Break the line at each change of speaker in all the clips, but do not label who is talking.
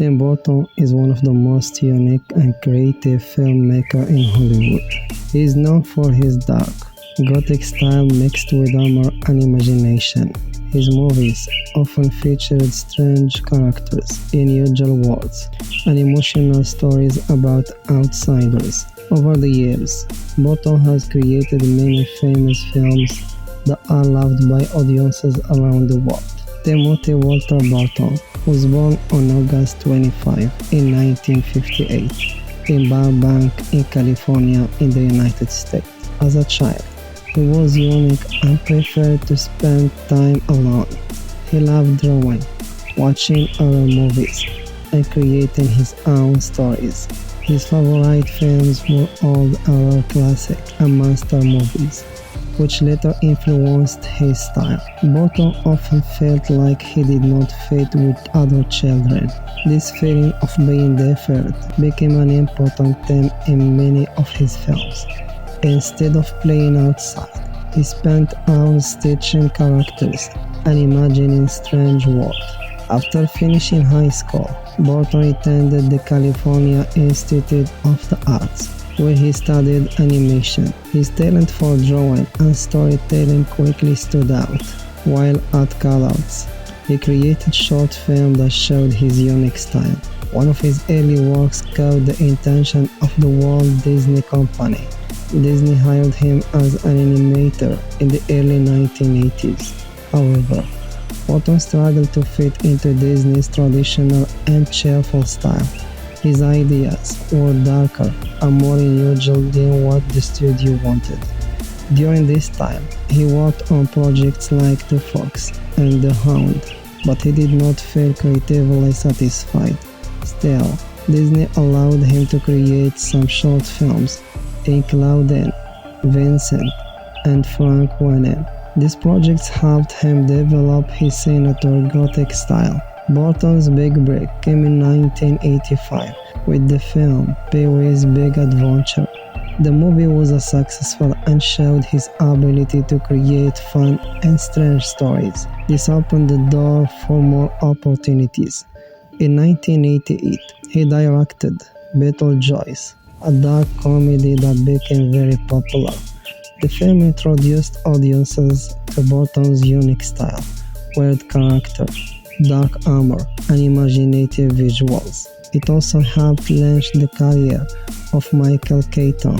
Tim Burton is one of the most unique and creative filmmakers in Hollywood. He is known for his dark, gothic style mixed with humor and imagination. His movies often featured strange characters, unusual worlds, and emotional stories about outsiders. Over the years, Burton has created many famous films that are loved by audiences around the world. Timothy Walter Burton was born on August 25 in 1958 in Burbank in California in the United States. As a child, he was unique and preferred to spend time alone. He loved drawing, watching horror movies, and creating his own stories. His favorite films were old horror classics and monster movies, which later influenced his style. Burton often felt like he did not fit with other children. This feeling of being different became an important theme in many of his films. Instead of playing outside, he spent hours stitching characters and imagining strange worlds. After finishing high school, Burton attended the California Institute of the Arts, where he studied animation. His talent for drawing and storytelling quickly stood out. While at college, he created short films that showed his unique style. One of his early works caught the attention of the Walt Disney Company. Disney hired him as an animator in the early 1980s. However, Burton struggled to fit into Disney's traditional and cheerful style. His ideas were darker and more unusual than what the studio wanted. During this time, he worked on projects like The Fox and The Hound, but he did not feel creatively satisfied. Still, Disney allowed him to create some short films, including Vincent and Frank Wenen. These projects helped him develop his signature Gothic style. Burton's big break came in 1985 with the film Pee-wee's Big Adventure. The movie was a successful and showed his ability to create fun and strange stories. This opened the door for more opportunities. In 1988, he directed Beetlejuice, a dark comedy that became very popular. The film introduced audiences to Burton's unique style, weird characters, dark humor, and imaginative visuals. It also helped launch the career of Michael Keaton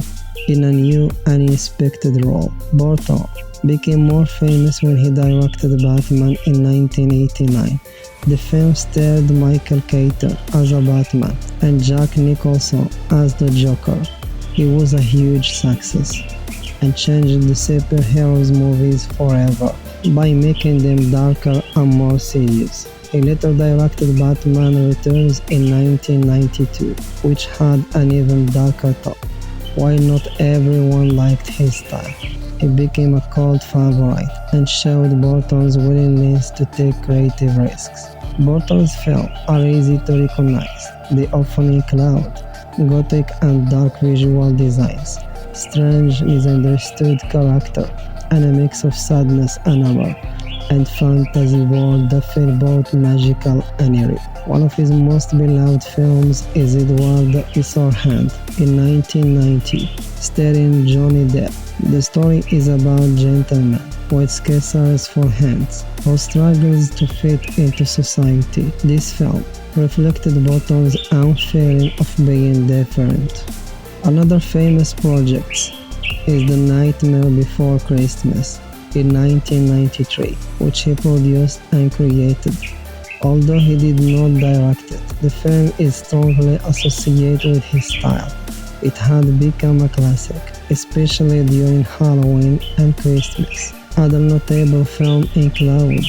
in a new and unexpected role. Burton became more famous when he directed Batman in 1989. The film starred Michael Keaton as a Batman and Jack Nicholson as the Joker. It was a huge success and changed the superheroes movies forever by making them darker and more serious. He later directed Batman Returns in 1992, which had an even darker tone. While not everyone liked his style, he became a cult favorite and showed Burton's willingness to take creative risks. Burton's films are easy to recognize. They often include gothic and dark visual designs, strange misunderstood characters, and a mix of sadness and humor, and fantasy world that feel both magical and eerie. One of his most beloved films is Edward Scissorhands in 1990, starring Johnny Depp. The story is about gentleman with scissors for hands who struggles to fit into society. This film reflected Burton's own feeling of being different. Another famous project is The Nightmare Before Christmas in 1993, which he produced and created. Although he did not direct it, the film is strongly associated with his style. It had become a classic, especially during Halloween and Christmas. Other notable films include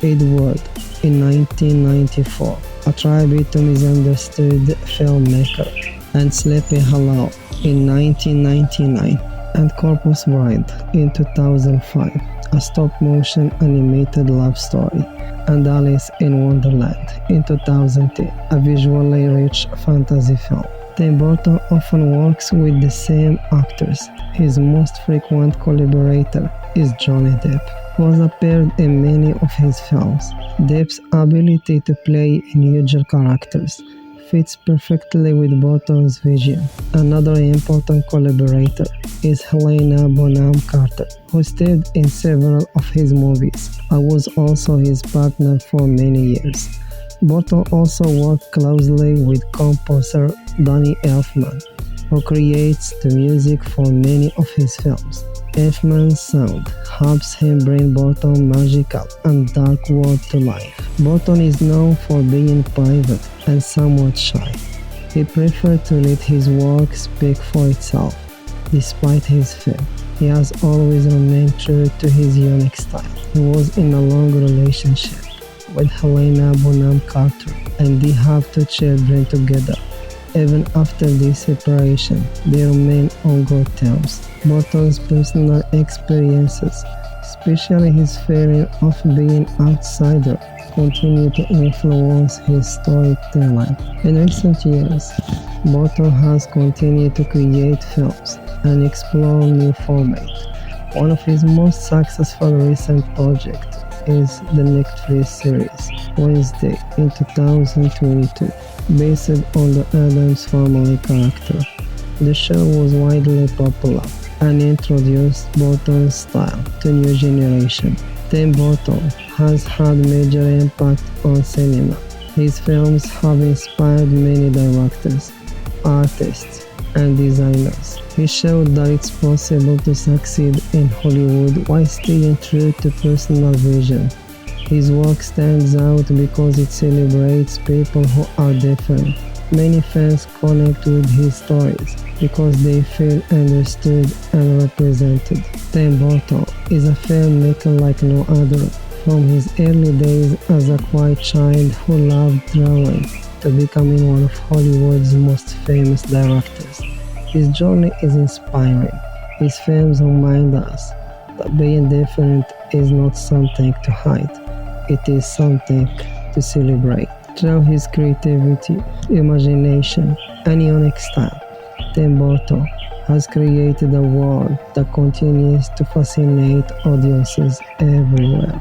Edward in 1994, a tribute to misunderstood filmmaker, and Sleepy Hollow in 1999, and Corpse Bride in 2005, a stop-motion animated love story, and Alice in Wonderland in 2010, a visually rich fantasy film. Tim Burton often works with the same actors. His most frequent collaborator is Johnny Depp. was appeared in many of his films. Depp's ability to play unusual characters fits perfectly with Burton's vision. Another important collaborator is Helena Bonham Carter, who starred in several of his movies. I was also his partner for many years. Burton also worked closely with composer Danny Elfman, who creates the music for many of his films. Elfman's sound helps him bring Burton's magical and dark world to life. Burton is known for being private and somewhat shy. He preferred to let his work speak for itself. Despite his fame, he has always remained true to his unique style. He was in a long relationship with Helena Bonham Carter, and they have two children together. Even after their separation, they remain on good terms. Burton's personal experiences, especially his feeling of being outsider, continue to influence his storytelling. In recent years, Burton has continued to create films and explore new formats. One of his most successful recent projects is the Netflix series Wednesday in 2022, based on the Addams Family character. The show was widely popular and introduced Burton's style to new generation. Tim Burton has had major impact on cinema. His films have inspired many directors, artists, and designers. He showed that it's possible to succeed in Hollywood while staying true to personal vision. His work stands out because it celebrates people who are different. Many fans connect with his stories because they feel understood and represented. Tim Burton is a filmmaker like no other. From his early days as a quiet child who loved drawing to becoming one of Hollywood's most famous directors, his journey is inspiring. His films remind us that being different is not something to hide, it is something to celebrate. Through his creativity, imagination, and unique style, Tim Burton has created a world that continues to fascinate audiences everywhere.